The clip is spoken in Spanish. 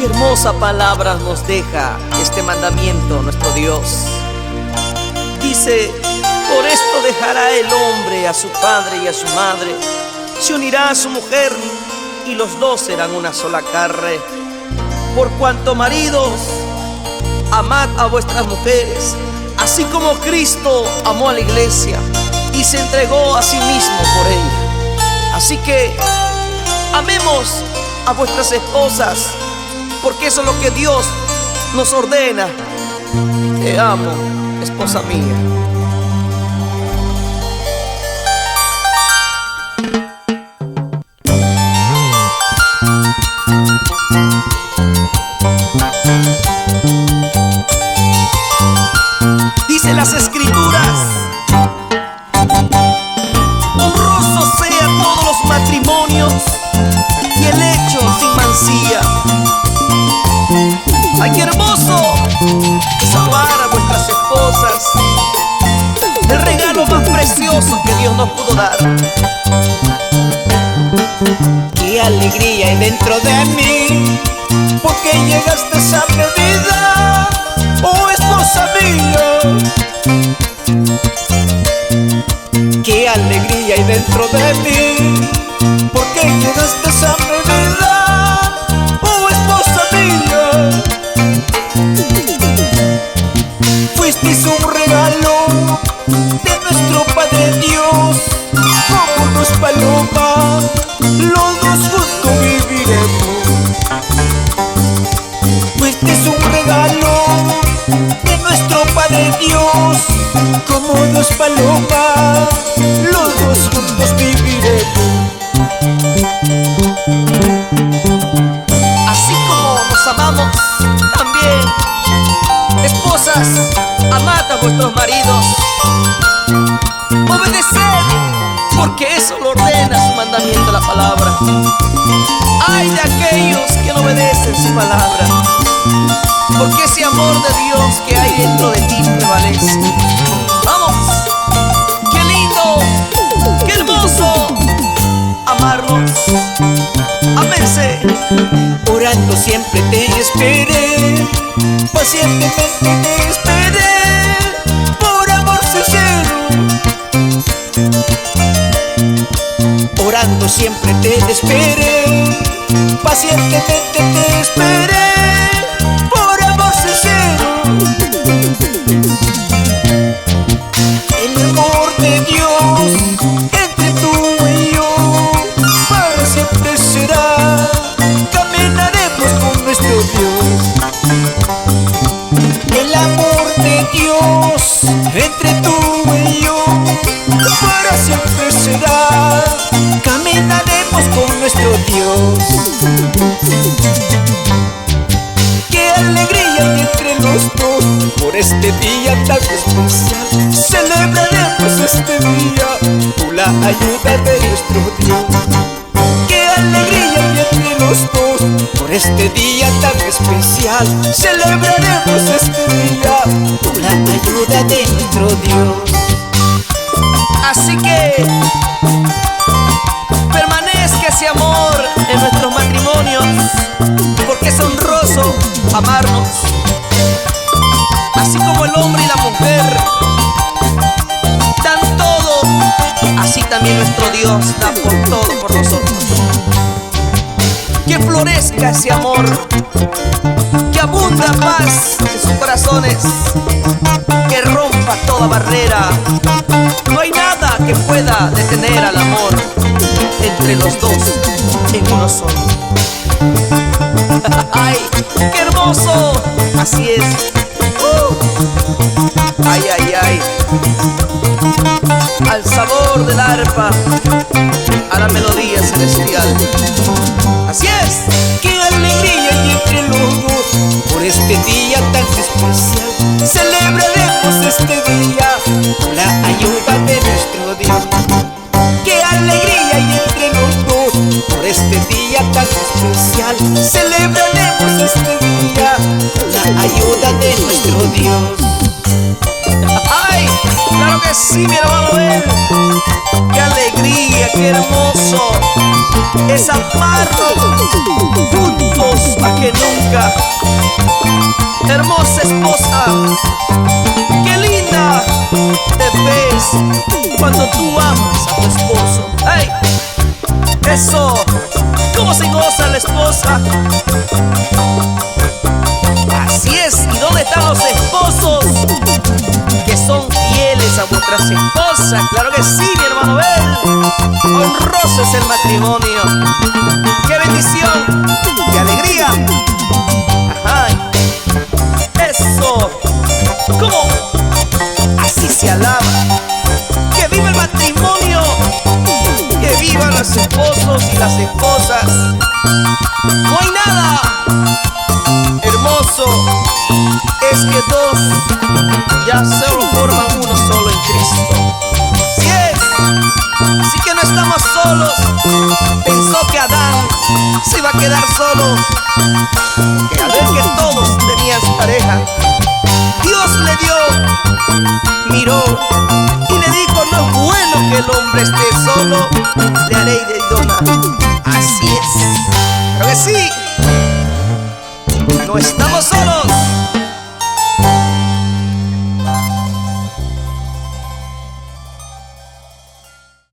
hermosa palabra nos deja este mandamiento nuestro Dios. Dice: por esto dejará el hombre a su padre y a su madre, se unirá a su mujer, y los dos serán una sola carne. Por cuanto, maridos, amad a vuestras mujeres, así como Cristo amó a la iglesia y se entregó a sí mismo por ella. Así que amemos a vuestras esposas, porque eso es lo que Dios nos ordena. Te amo, esposa mía. Dice las Escrituras: honrosos sean todos los matrimonios y el hecho sin mancilla. ¡Ay, qué hermoso es amar a vuestras esposas! El regalo más precioso que Dios nos pudo dar. ¡Qué alegría hay dentro de mí! Porque llegaste a mi vida, oh esposa mía. ¡Qué alegría hay dentro de mí! Porque llegaste a mi vida, oh esposa mía. Fuisteis un regalo de nuestro Padre Dios, como dos palomas, los dos juntos viviremos. Fuisteis un regalo de nuestro Padre Dios, como dos palomas, los dos juntos viviremos. Así como nos amamos, también, esposas, amad a vuestros maridos. Obedeced, porque eso lo ordena su mandamiento, la palabra. Ay de aquellos que no obedecen su palabra, porque ese amor de Dios que hay dentro de ti prevalece. ¡Vamos! ¡Qué lindo! ¡Qué hermoso! Amarnos. Ámense. Orando siempre te esperé, pacientemente te esperé, por amor sincero. Orando siempre te esperé, pacientemente te esperé, por amor sincero. El amor de Dios entre tú y yo para siempre será. Caminaremos con nuestro Dios. El amor de Dios entre tú y yo para siempre será. Caminaremos con nuestro Dios. Qué alegría hay entre los dos por este día tan especial. Celebraremos este día con la ayuda de nuestro Dios. Qué alegría hay entre los dos por este día tan especial. Celebraremos este día con la ayuda de nuestro Dios. Así que permanezca ese amor en nuestros matrimonios, porque es honroso amarnos. Así como el hombre y la mujer dan todo, así también nuestro Dios da por todo por nosotros. Que florezca ese amor, que abunda paz en sus corazones, que rompa toda barrera. No hay nada que pueda detener al amor entre los dos en uno solo. ¡Ay, qué hermoso! Así es. ¡Ay, ay, ay! Al sabor del arpa, a la melodía celestial. Así es. Qué alegría hay entre los dos por este día tan especial. Celebraremos este día con la ayuda de nuestro Dios. Qué alegría hay entre los dos por este día tan especial. Celebraremos este día con la ayuda de nuestro Dios. ¡Ay! Claro que sí, mi hermano Abel. Qué alegría, qué hermoso es amarnos juntos más que nunca. Hermosa esposa, qué linda te ves cuando tú amas a tu esposo. ¡Hey! Eso, ¿cómo se goza la esposa? Así es, ¿y dónde están los esposos que son fieles a vuestras esposas? Claro que sí, mi hermano Abel. Honroso es el matrimonio. ¡Qué bendición! ¡Qué alegría! ¡Ajá! ¡Eso! ¿Cómo? Así se alaba. ¡Que viva el matrimonio! ¡Que vivan los esposos y las esposas! ¡No hay nada hermoso! Es que dos ya solo forman uno solo en Cristo. ¡Sí es! Así que no estamos solos. Pensó que Adán se iba a quedar solo, que al ver que todos tenían pareja, Dios le dio, miró y le dijo: no es bueno que el hombre esté solo, le haré de idona. Así es. Pero que sí, no estamos solos.